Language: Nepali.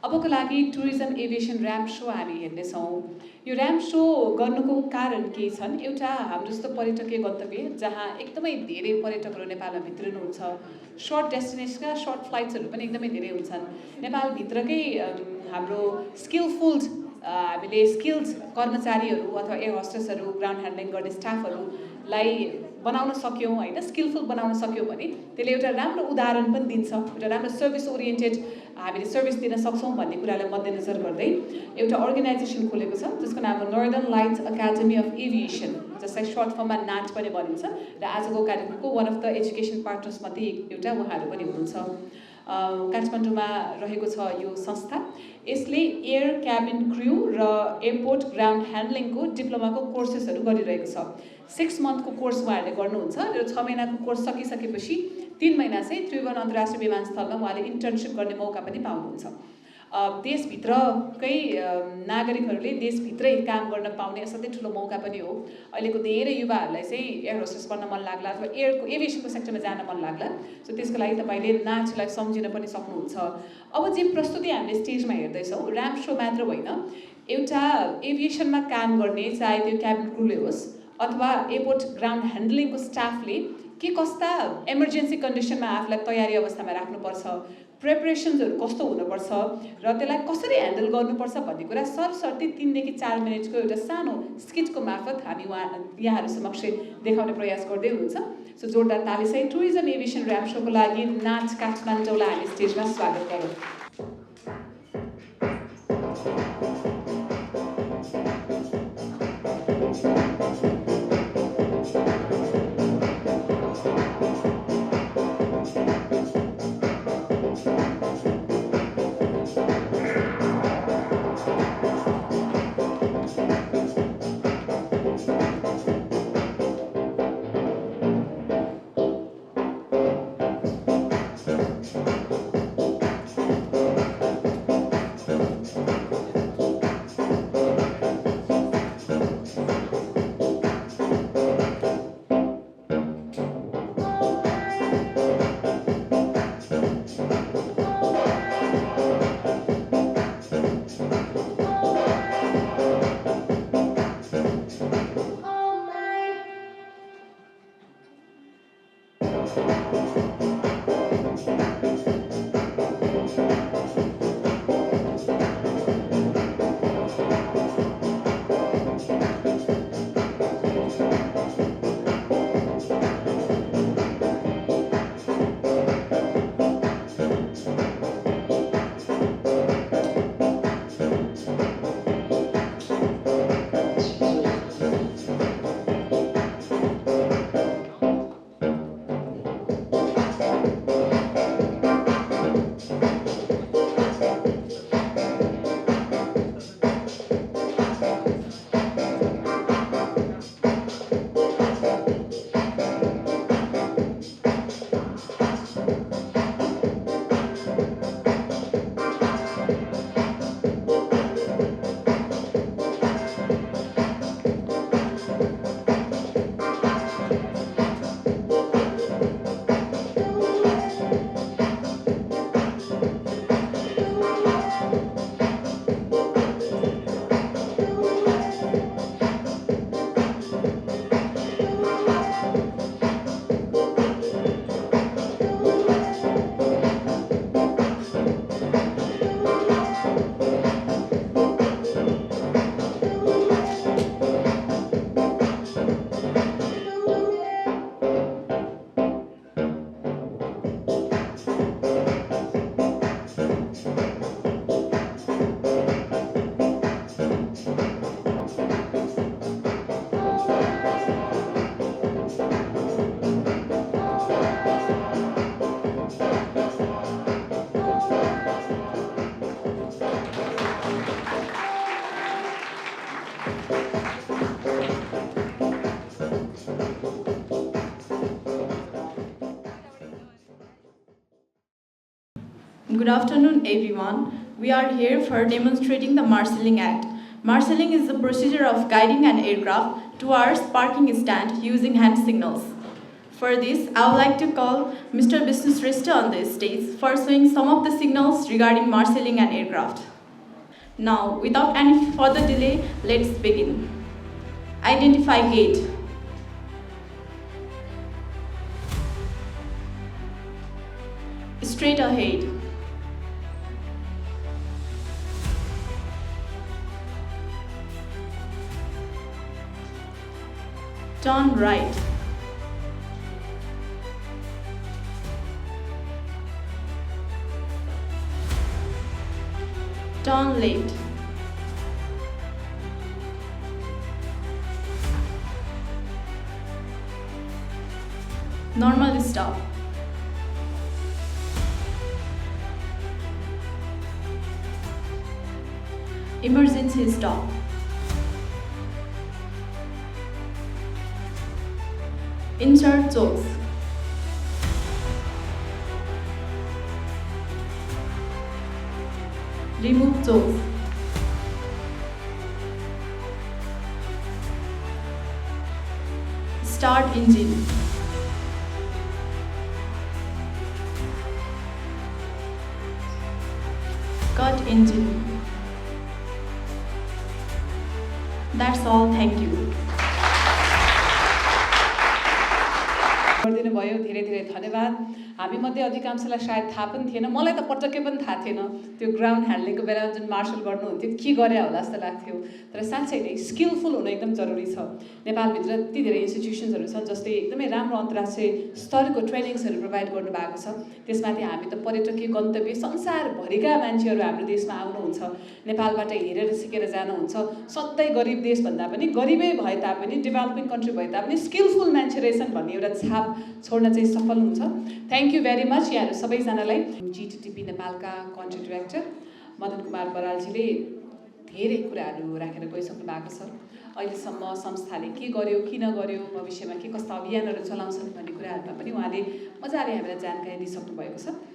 अबको लागि टुरिज्म एभिएसन र्याम्प सो हामी हेर्नेछौँ। यो र्याम्प सो गर्नुको कारण के छन्? एउटा हाम्रो जस्तो पर्यटकीय गन्तव्य जहाँ एकदमै धेरै पर्यटकहरू नेपालमा भित्रिनुहुन्छ, सर्ट डेस्टिनेसनका सर्ट फ्लाइट्सहरू पनि एकदमै धेरै हुन्छन्। नेपालभित्रकै हाम्रो हामीले स्किल्ड कर्मचारीहरू अथवा एयर होस्टेसहरू, ग्राउन्ड ह्यान्डलिङ गर्ने स्टाफहरूलाई बनाउन सक्यौँ होइन, स्किलफुल बनाउन सक्यौँ भने त्यसले एउटा राम्रो उदाहरण पनि दिन्छ, एउटा राम्रो सर्भिस ओरिएन्टेड हामीले सर्भिस दिन सक्छौँ भन्ने कुरालाई मध्यनजर गर्दै एउटा अर्गनाइजेसन खोलेको छ जसको नाम हो northern lights academy of aviation, जसलाई सर्ट फर्ममा नाट पनि भनिन्छ र आजको कार्यक्रमको वान अफ द एजुकेसन पार्टनर्समध्ये एउटा उहाँहरू पनि हुनुहुन्छ। काठमाडौँमा रहेको छ यो संस्था। यसले एयर क्याबिन क्र्यू र एयरपोर्ट ग्राउन्ड ह्यान्डलिङको डिप्लोमाको कोर्सेसहरू गरिरहेको छ। 6 मन्थको कोर्स उहाँहरूले गर्नुहुन्छ र 6 महिनाको कोर्स सकिसकेपछि 3 महिना चाहिँ त्रिभुवन अन्तर्राष्ट्रिय विमानस्थलमा उहाँले इन्टर्नसिप गर्ने मौका पनि पाउनुहुन्छ। देशभित्रकै नागरिकहरूले देशभित्रै काम गर्न पाउने असाध्यै ठुलो मौका पनि हो। अहिलेको धेरै युवाहरूलाई चाहिँ एयर होस्टेस बन्न मन लाग्ला अथवा एभिएसनको सेक्टरमा जान मन लाग्ला, सो त्यसको लागि तपाईँले नाचलाई सम्झिन पनि सक्नुहुन्छ। अब जे प्रस्तुति हामीले स्टेजमा हेर्दैछौँ, र्याम्प सो मात्र होइन, एउटा एभिएसनमा काम गर्ने, चाहे त्यो क्याबिन क्रूले होस् अथवा एयरपोर्ट ग्राउन्ड ह्यान्डलिङको स्टाफले के कस्ता इमर्जेन्सी कन्डिसनमा आफूलाई तयारी अवस्थामा राख्नुपर्छ, प्रिपरेसन्सहरू कस्तो हुनुपर्छ र त्यसलाई कसरी ह्यान्डल गर्नुपर्छ भन्ने कुरा सरसर्ती 3 देखि 4 मिनटको एउटा सानो स्किटको मार्फत हामी यहाँहरू समक्ष देखाउने प्रयास गर्दै हुनुहुन्छ। सो जोरदार तालीसहित टुरिज्म एभिएसन र्याम्प सोको लागि नाच काठमाडौँलाई हामी स्टेजमा स्वागत गरौँ। Good afternoon, everyone. We are here for demonstrating the marshalling act. Marshalling is the procedure of guiding an aircraft towards parking stand using hand signals. For this, I would like to call Mr. Vishnu Shrestha on the stage for showing some of the signals regarding marshalling an aircraft. Now, without any further delay, let's begin. Identify gate. Straight ahead. Turn right. Turn left. Normal stop. Emergency stop. Insert chokes. Remove chokes. Start engine. Cut engine. That's all. Thank you. गरिदिनु भयो, धेरै धेरै धन्यवाद। हामी मध्ये अधिकांशलाई सायद थाहा पनि थिएन, मलाई त पटक्कै पनि थाहा थिएन त्यो ग्राउन्ड ह्यान्डलिङको बेलामा जुन मार्सल गर्नुहुन्थ्यो के गरे होला जस्तो लाग्थ्यो। तर साँच्चै नै स्किलफुल हुन एकदम जरुरी छ। नेपालभित्र यति धेरै इन्स्टिट्युसन्सहरू छन् जसले एकदमै राम्रो अन्तर्राष्ट्रिय स्तरको ट्रेनिङ्सहरू प्रोभाइड गर्नुभएको छ। त्यसमाथि हामी त पर्यटकीय गन्तव्य संसारभरिका मान्छेहरू हाम्रो देशमा आउनुहुन्छ, नेपालबाट हेरेर सिकेर जानुहुन्छ। सधैँ गरिब देश भन्दा पनि गरिबै भए तापनि डेभलपिङ कन्ट्री भए तापनि स्किलफुल मान्छे रहेछन् भन्ने एउटा छाप छोड्न चाहिँ सफल हुन्छ। थ्याङ्क यू भेरी मच यहाँहरू सबैजनालाई। GTTP नेपालका कन्ट्री डाइरेक्टर मदन कुमार बरालजीले धेरै कुराहरू राखेर गइसक्नु भएको छ। अहिलेसम्म संस्थाले के गर्यो, किन गर्यो, भविष्यमा के कस्ता अभियानहरू चलाउँछन् भन्ने कुराहरूमा पनि उहाँले मजाले हामीलाई जानकारी दिइसक्नु भएको छ।